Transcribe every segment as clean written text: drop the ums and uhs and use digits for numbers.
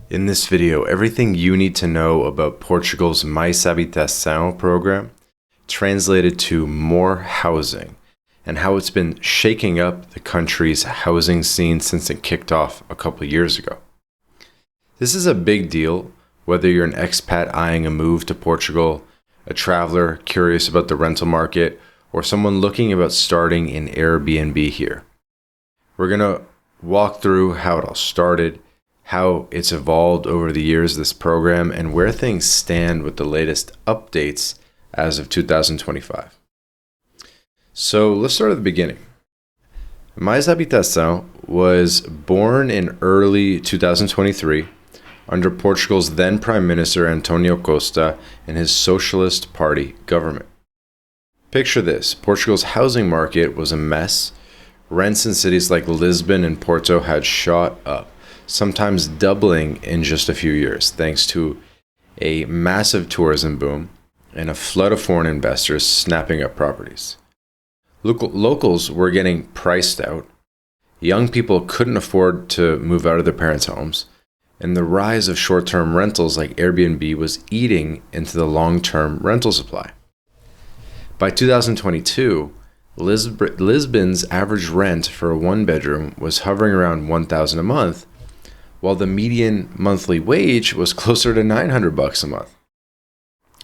In this video, everything you need to know about Portugal's Mais Habitac program, translated to more housing, and how it's been shaking up the country's housing scene since it kicked off a couple years ago. This is a big deal, whether you're an expat eyeing a move to Portugal, a traveler curious about the rental market, or someone looking about starting an Airbnb here. We're going to walk through how it all started, how it's evolved over the years, this program, and where things stand with the latest updates as of 2025. So let's start at the beginning. Mais Habitac was born in early 2023 under Portugal's then Prime Minister Antonio Costa and his Socialist Party government. Picture this: Portugal's housing market was a mess. Rents in cities like Lisbon and Porto had shot up, sometimes doubling in just a few years, thanks to a massive tourism boom and a flood of foreign investors snapping up properties. Locals were getting priced out. Young people couldn't afford to move out of their parents' homes, and the rise of short-term rentals like Airbnb was eating into the long-term rental supply. By 2022, Lisbon's average rent for a one-bedroom was hovering around $1,000 a month, while the median monthly wage was closer to $900 a month.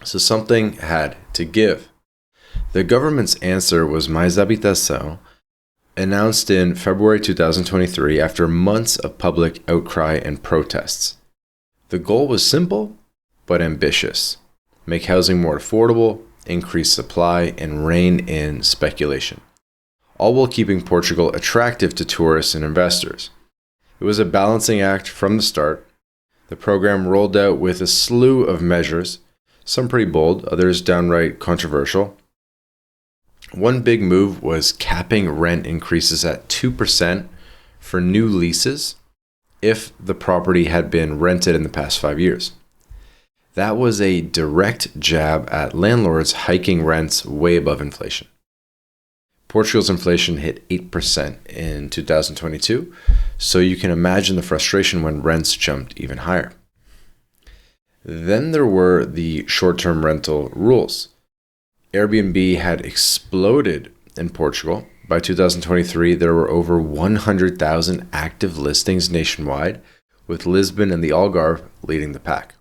So something had to give. The government's answer was Mais Habitac, announced in February 2023 after months of public outcry and protests. The goal was simple but ambitious: make housing more affordable, increase supply, and rein in speculation, all while keeping Portugal attractive to tourists and investors. It was a balancing act from the start. The program rolled out with a slew of measures, some pretty bold, others downright controversial. One big move was capping rent increases at 2% for new leases if the property had been rented in the past 5 years. That was a direct jab at landlords hiking rents way above inflation. Portugal's inflation hit 8% in 2022, so you can imagine the frustration when rents jumped even higher. Then there were the short-term rental rules. Airbnb had exploded in Portugal. By 2023, there were over 100,000 active listings nationwide, with Lisbon and the Algarve leading the pack.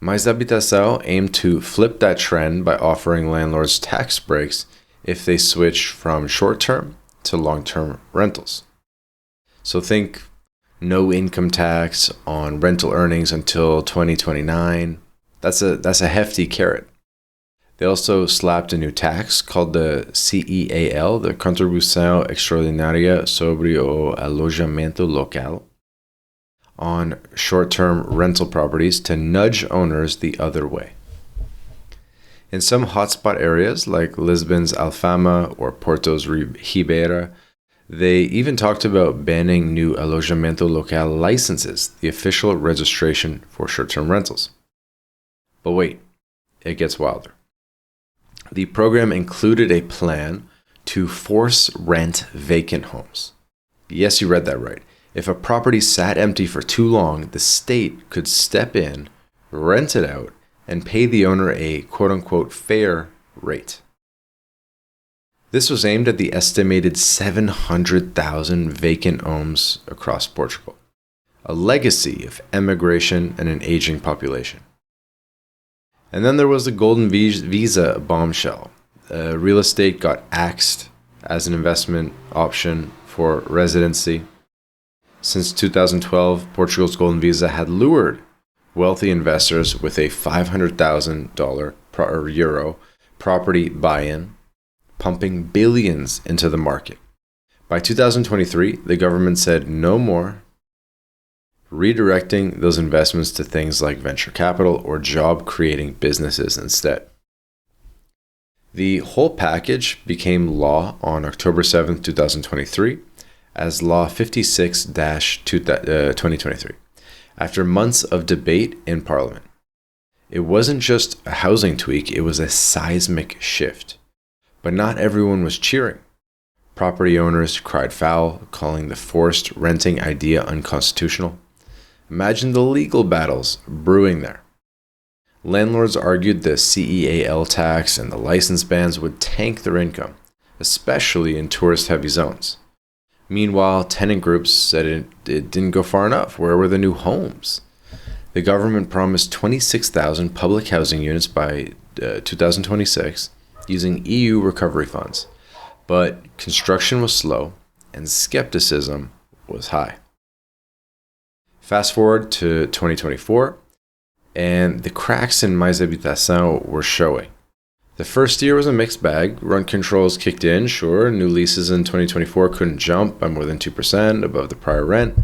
Mais Habitac aimed to flip that trend by offering landlords tax breaks if they switch from short-term to long-term rentals. So think no income tax on rental earnings until 2029. That's a hefty carrot. They also slapped a new tax called the CEAL, the Contribuição Extraordinária sobre o Alojamento Local, on short-term rental properties to nudge owners the other way. In some hotspot areas like Lisbon's Alfama or Porto's Ribeira, they even talked about banning new Alojamento Local licenses, the official registration for short-term rentals. But wait, it gets wilder. The program included a plan to force rent vacant homes. Yes, you read that right. If a property sat empty for too long, the state could step in, rent it out, and pay the owner a quote-unquote fair rate. This was aimed at the estimated 700,000 vacant homes across Portugal, a legacy of emigration and an aging population. And then there was the golden visa bombshell. Real estate got axed as an investment option for residency. Since 2012, Portugal's golden visa had lured wealthy investors with a $500,000 or euro property buy-in, pumping billions into the market. By 2023, the government said no more, redirecting those investments to things like venture capital or job-creating businesses instead. The whole package became law on October 7th, 2023, as Law 56-2023, after months of debate in Parliament. It wasn't just a housing tweak, it was a seismic shift. But not everyone was cheering. Property owners cried foul, calling the forced renting idea unconstitutional. Imagine the legal battles brewing there. Landlords argued the CEAL tax and the license bans would tank their income, especially in tourist-heavy zones. Meanwhile, tenant groups said it didn't go far enough. Where were the new homes? The government promised 26,000 public housing units by 2026 using EU recovery funds, but construction was slow and skepticism was high. Fast forward to 2024, and the cracks in Mais Habitac were showing. The first year was a mixed bag. Rent controls kicked in, sure. New leases in 2024 couldn't jump by more than 2% above the prior rent,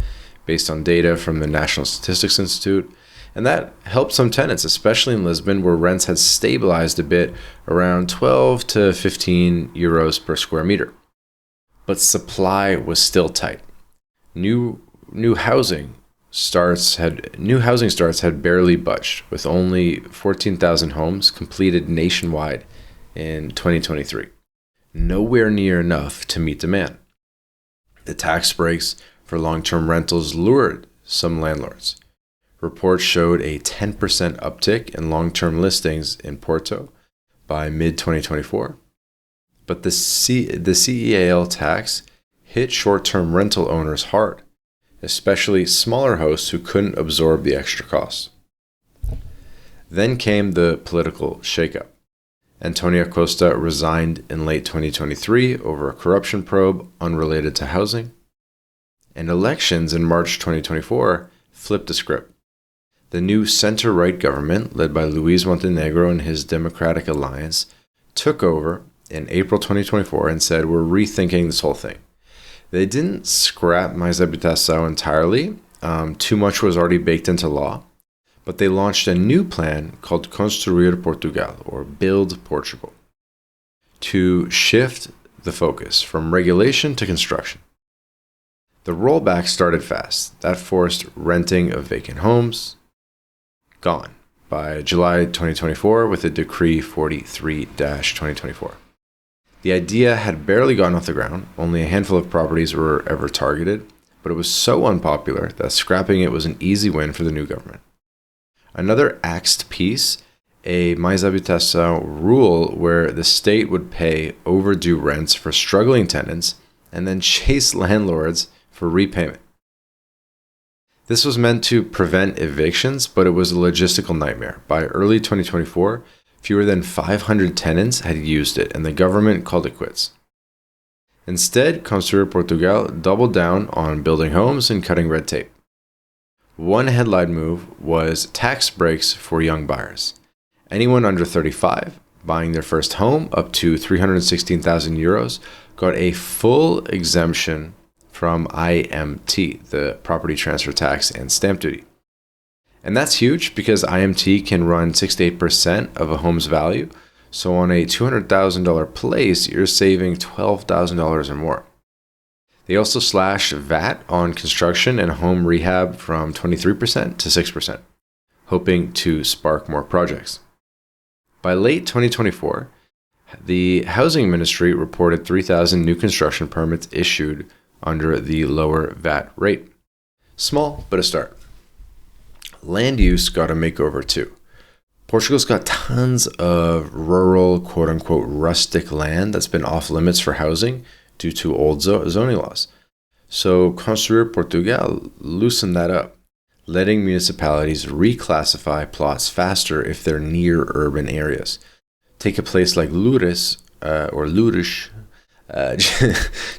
based on data from the National Statistics Institute. And that helped some tenants, especially in Lisbon, where rents had stabilized a bit around 12 to 15 euros per square meter. But supply was still tight. New housing starts had barely budged, with only 14,000 homes completed nationwide in 2023. Nowhere near enough to meet demand. The tax breaks for long-term rentals lured some landlords. Reports showed a 10% uptick in long-term listings in Porto by mid-2024. But the CEAL tax hit short-term rental owners hard, especially smaller hosts who couldn't absorb the extra costs. Then came the political shakeup. Antonio Costa resigned in late 2023 over a corruption probe unrelated to housing. And elections in March 2024 flipped the script. The new center-right government, led by Luis Montenegro and his Democratic Alliance, took over in April 2024 and said, we're rethinking this whole thing. They didn't scrap Mais Habitac entirely. Too much was already baked into law. But they launched a new plan called Construir Portugal, or Build Portugal, to shift the focus from regulation to construction. The rollback started fast. That forced renting of vacant homes gone by July 2024 with a Decree 43-2024. The idea had barely gotten off the ground. Only a handful of properties were ever targeted, but it was so unpopular that scrapping it was an easy win for the new government. Another axed piece, a Mais Habitac rule where the state would pay overdue rents for struggling tenants and then chase landlords for repayment. This was meant to prevent evictions, but it was a logistical nightmare. By early 2024, fewer than 500 tenants had used it, and the government called it quits. Instead, Construir Portugal doubled down on building homes and cutting red tape. One headline move was tax breaks for young buyers. Anyone under 35 buying their first home up to 316,000 euros got a full exemption from IMT, the property transfer tax and stamp duty. And that's huge because IMT can run 6 to 8% of a home's value. So on a $200,000 place, you're saving $12,000 or more. They also slashed VAT on construction and home rehab from 23% to 6%, hoping to spark more projects. By late 2024, the Housing Ministry reported 3,000 new construction permits issued under the lower VAT rate. Small, but a start. Land use got a makeover too. Portugal's got tons of rural, quote-unquote, rustic land that's been off limits for housing due to old zoning laws. So Construir Portugal loosened that up, letting municipalities reclassify plots faster if they're near urban areas. Take a place like Loures,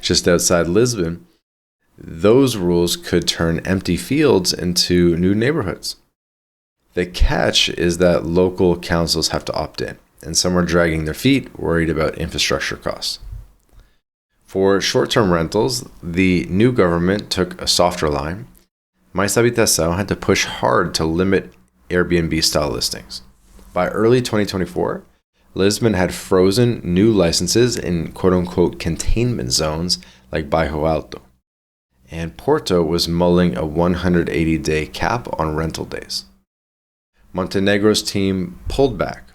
just outside Lisbon. Those rules could turn empty fields into new neighborhoods. The catch is that local councils have to opt in, and some are dragging their feet, worried about infrastructure costs. For short-term rentals, the new government took a softer line. Mais Habitac had to push hard to limit Airbnb-style listings. By early 2024, Lisbon had frozen new licenses in quote-unquote containment zones like Bairro Alto. And Porto was mulling a 180-day cap on rental days. Montenegro's team pulled back.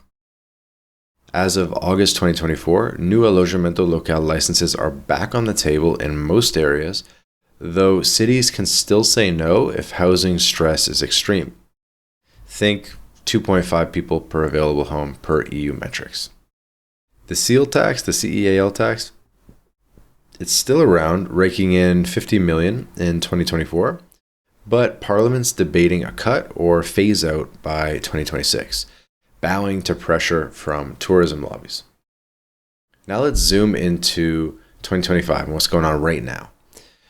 As of August 2024, new alojamento local licenses are back on the table in most areas, though cities can still say no if housing stress is extreme. Think 2.5 people per available home per EU metrics. The CEAL tax, the CEAL tax, it's still around, raking in 50 million in 2024, but Parliament's debating a cut or phase out by 2026, bowing to pressure from tourism lobbies. Now let's zoom into 2025 and what's going on right now.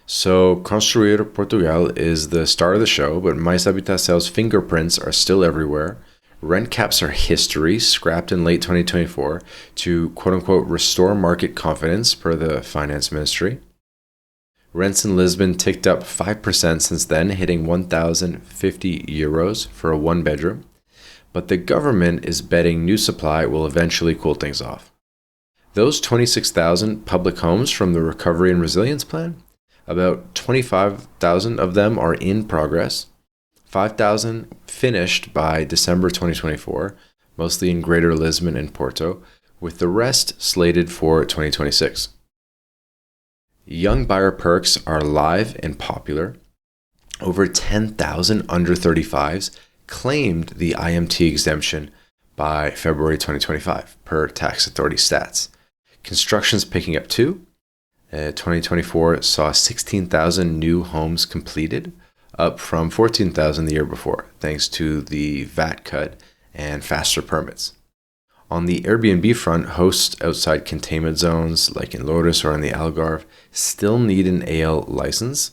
So Construir Portugal is the star of the show, but Mais Habitac's fingerprints are still everywhere. Rent caps are history, scrapped in late 2024 to quote-unquote restore market confidence per the finance ministry. Rents in Lisbon ticked up 5% since then, hitting 1,050 euros for a one-bedroom. But the government is betting new supply will eventually cool things off. Those 26,000 public homes from the Recovery and Resilience Plan, about 25,000 of them are in progress. 5,000 finished by December 2024, mostly in Greater Lisbon and Porto, with the rest slated for 2026. Young buyer perks are live and popular. Over 10,000 under 35s claimed the IMT exemption by February 2025, per tax authority stats. Construction's picking up too. 2024 saw 16,000 new homes completed, up from 14,000 the year before, thanks to the VAT cut and faster permits. On the Airbnb front, hosts outside containment zones, like in Lourdes or in the Algarve, still need an AL license,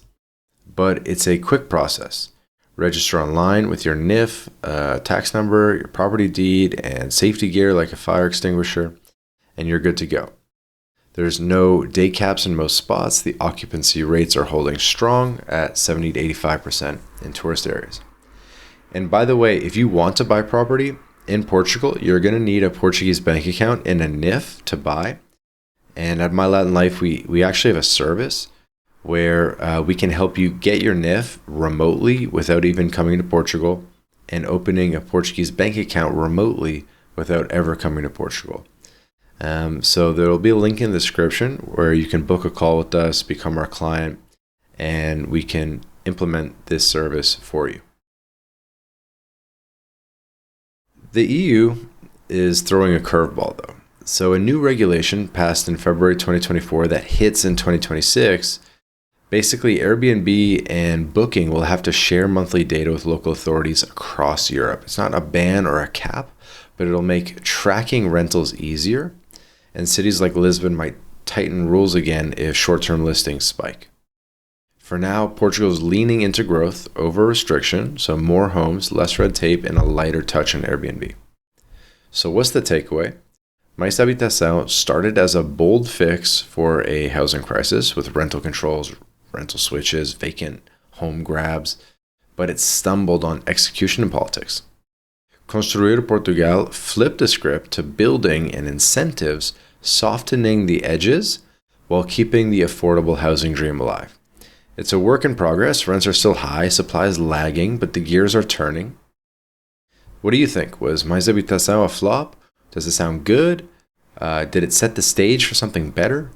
but it's a quick process. Register online with your NIF, tax number, your property deed, and safety gear like a fire extinguisher, and you're good to go. There's no day caps in most spots. The occupancy rates are holding strong at 70 to 85% in tourist areas. And by the way, if you want to buy property in Portugal, you're going to need a Portuguese bank account and a NIF to buy. And at My Latin Life, we actually have a service where we can help you get your NIF remotely without even coming to Portugal, and opening a Portuguese bank account remotely without ever coming to Portugal. So there will be a link in the description where you can book a call with us, become our client, and we can implement this service for you. The EU is throwing a curveball though. So a new regulation passed in February 2024 that hits in 2026. Basically, Airbnb and Booking will have to share monthly data with local authorities across Europe. It's not a ban or a cap, but it'll make tracking rentals easier. And cities like Lisbon might tighten rules again if short-term listings spike. For now, Portugal is leaning into growth over restriction, so more homes, less red tape, and a lighter touch on Airbnb. So what's the takeaway? Mais Habitac started as a bold fix for a housing crisis with rental controls, rental switches, vacant home grabs, but it stumbled on execution and politics. Construir Portugal flipped the script to building and incentives, softening the edges while keeping the affordable housing dream alive. It's a work in progress. Rents are still high, supply is lagging, but the gears are turning. What do you think? Was Mais Habitac a flop? Does it sound good? Did it set the stage for something better?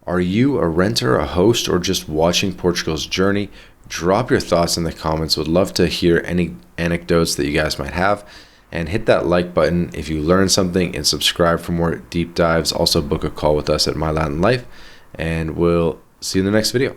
Are you a renter, a host, or just watching Portugal's journey? Drop your thoughts in the comments. Would love to hear any anecdotes that you guys might have. And hit that like button if you learned something, and subscribe for more deep dives. Also book a call with us at My Latin Life, and we'll see you in the next video.